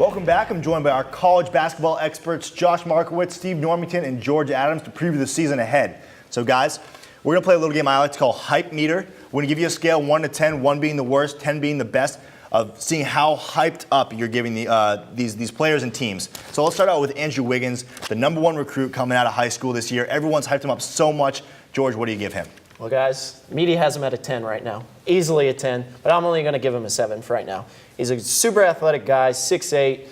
Welcome back. I'm joined by our college basketball experts, Josh Markowitz, Steve Normington, and George Adams to preview the season ahead. So guys, we're gonna play a little game I like to call Hype Meter. We're gonna give you a scale 1 to 10, 1 being the worst, 10 being the best, of seeing how hyped up you're giving these players and teams. So let's start out with Andrew Wiggins, the #1 recruit coming out of high school this year. Everyone's hyped him up so much. George, what do you give him? Well, guys, media has him at a 10 right now. Easily a 10, but I'm only going to give him a 7 for right now. He's a super athletic guy, 6'8".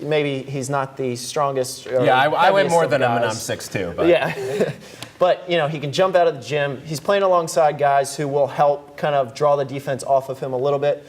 Maybe he's not the strongest. I weigh more than him, and I'm 6'2". But. Yeah. But, he can jump out of the gym. He's playing alongside guys who will help kind of draw the defense off of him a little bit.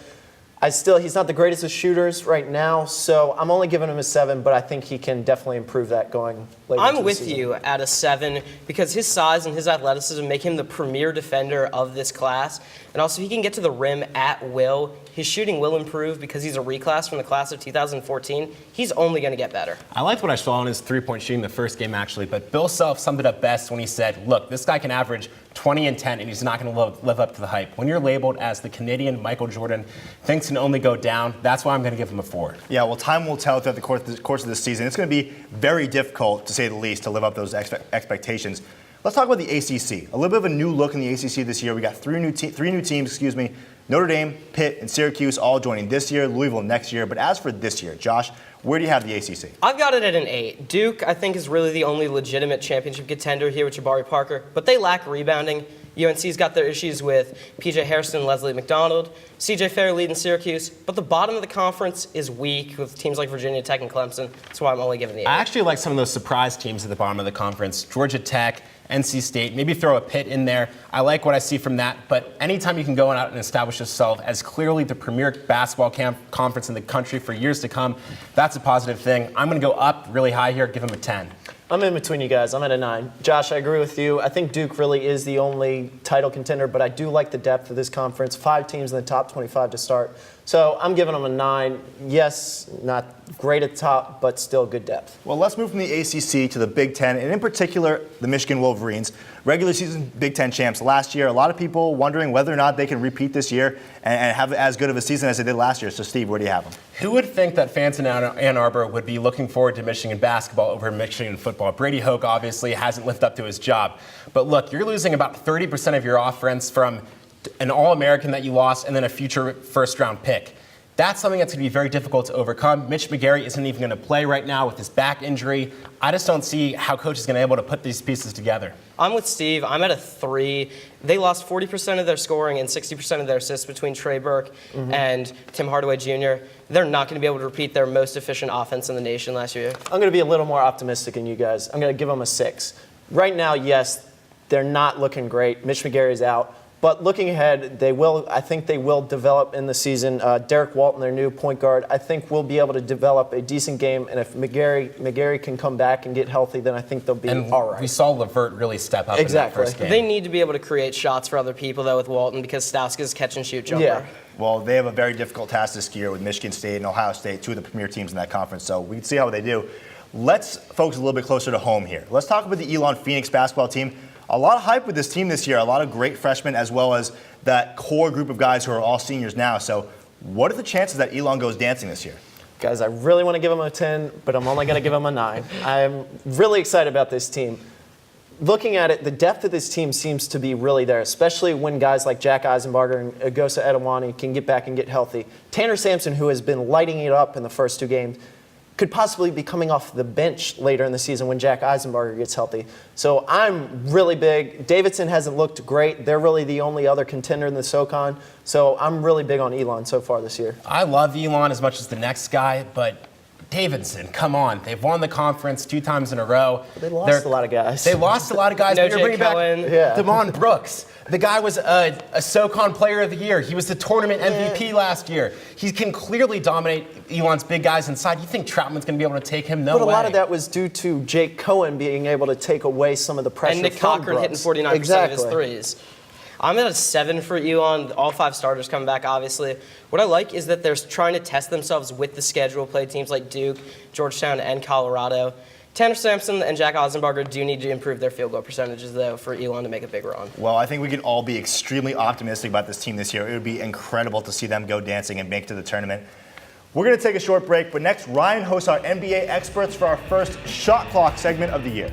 He's not the greatest of shooters right now, so I'm only giving him a 7, but I think he can definitely improve that going later. I'm with you at a 7 because his size and his athleticism make him the premier defender of this class. And also, he can get to the rim at will. His shooting will improve because he's a reclass from the class of 2014. He's only going to get better. I liked what I saw in his three-point shooting the first game, actually, but Bill Self summed it up best when he said, look, this guy can average 20 and 10, and he's not going to live up to the hype. When you're labeled as the Canadian Michael Jordan, things can only go down. That's why I'm going to give him a 4. Yeah, well, time will tell throughout the course of this season. It's going to be very difficult, to say the least, to live up to those expectations. Let's talk about the ACC. A little bit of a new look in the ACC this year. We got three new teams, Notre Dame, Pitt, and Syracuse all joining this year, Louisville next year. But as for this year, Josh, where do you have the ACC? I've got it at an 8. Duke, I think, is really the only legitimate championship contender here with Jabari Parker, but they lack rebounding. UNC's got their issues with P.J. Hairston and Leslie McDonald, C.J. Fair leading Syracuse, but the bottom of the conference is weak with teams like Virginia Tech and Clemson. That's why I'm only giving the 8. I actually like some of those surprise teams at the bottom of the conference. Georgia Tech, NC State, maybe throw a Pitt in there. I like what I see from that, but anytime you can go out and establish yourself as clearly the premier basketball conference in the country for years to come, that's a positive thing. I'm going to go up really high here, give them a 10. I'm in between you guys. I'm at a 9. Josh, I agree with you. I think Duke really is the only title contender, but I do like the depth of this conference. 5 teams in the top 25 to start. So I'm giving them a 9. Yes, not great at the top, but still good depth. Well, let's move from the ACC to the Big Ten, and in particular, the Michigan Wolverines. Regular season Big Ten champs last year. A lot of people wondering whether or not they can repeat this year and have as good of a season as they did last year. So, Steve, where do you have them? Who would think that fans in Ann Arbor would be looking forward to Michigan basketball over Michigan football? Brady Hoke obviously hasn't lived up to his job. But look, you're losing about 30% of your offense from an All-American that you lost and then a future first-round pick. That's something that's going to be very difficult to overcome. Mitch McGary isn't even going to play right now with his back injury. I just don't see how coach is going to be able to put these pieces together. I'm with Steve. I'm at a 3. They lost 40% of their scoring and 60% of their assists between Trey Burke and Tim Hardaway Jr. They're not going to be able to repeat their most efficient offense in the nation last year. I'm going to be a little more optimistic than you guys. I'm going to give them a 6. Right now, yes, they're not looking great. Mitch McGary's out. But looking ahead, I think they will develop in the season. Derek Walton, their new point guard, I think will be able to develop a decent game. And if McGary can come back and get healthy, then I think they'll be all right. We saw LeVert really step up in that first game. They need to be able to create shots for other people, though, with Walton, because Stauska's catch-and-shoot jumper. Yeah. Well, they have a very difficult task this year with Michigan State and Ohio State, 2 of the premier teams in that conference. So we can see how they do. Let's focus a little bit closer to home here. Let's talk about the Elon Phoenix basketball team. A lot of hype with this team this year, a lot of great freshmen as well as that core group of guys who are all seniors now. So what are the chances that Elon goes dancing this year? Guys, I really want to give them a 10, but I'm only going to give them a 9. I'm really excited about this team. Looking at it, the depth of this team seems to be really there, especially when guys like Jack Eisenbarger and Agosa Edewani can get back and get healthy. Tanner Sampson, who has been lighting it up in the first 2 games, could possibly be coming off the bench later in the season when Jack Eisenbarger gets healthy. So I'm really big. Davidson hasn't looked great. They're really the only other contender in the SoCon. So I'm really big on Elon so far this year. I love Elon as much as the next guy, but Davidson, come on. They've won the conference 2 times in a row. They lost a lot of guys. They lost a lot of guys. No But you're bringing Cohen. back Damon Brooks. The guy was a SoCon Player of the Year. He was the tournament MVP last year. He can clearly dominate Elon's big guys inside. You think Troutman's going to be able to take him? No way. But a lot of that was due to Jake Cohen being able to take away some of the pressure And Nick from Cochran Brooks. hitting 49% exactly. of his threes. I'm at a 7 for Elon. All 5 starters coming back, obviously. What I like is that they're trying to test themselves with the schedule, play teams like Duke, Georgetown, and Colorado. Tanner Sampson and Jack Eisenbarger do need to improve their field goal percentages, though, for Elon to make a big run. Well, I think we can all be extremely optimistic about this team this year. It would be incredible to see them go dancing and make it to the tournament. We're going to take a short break, but next, Ryan hosts our NBA experts for our first shot clock segment of the year.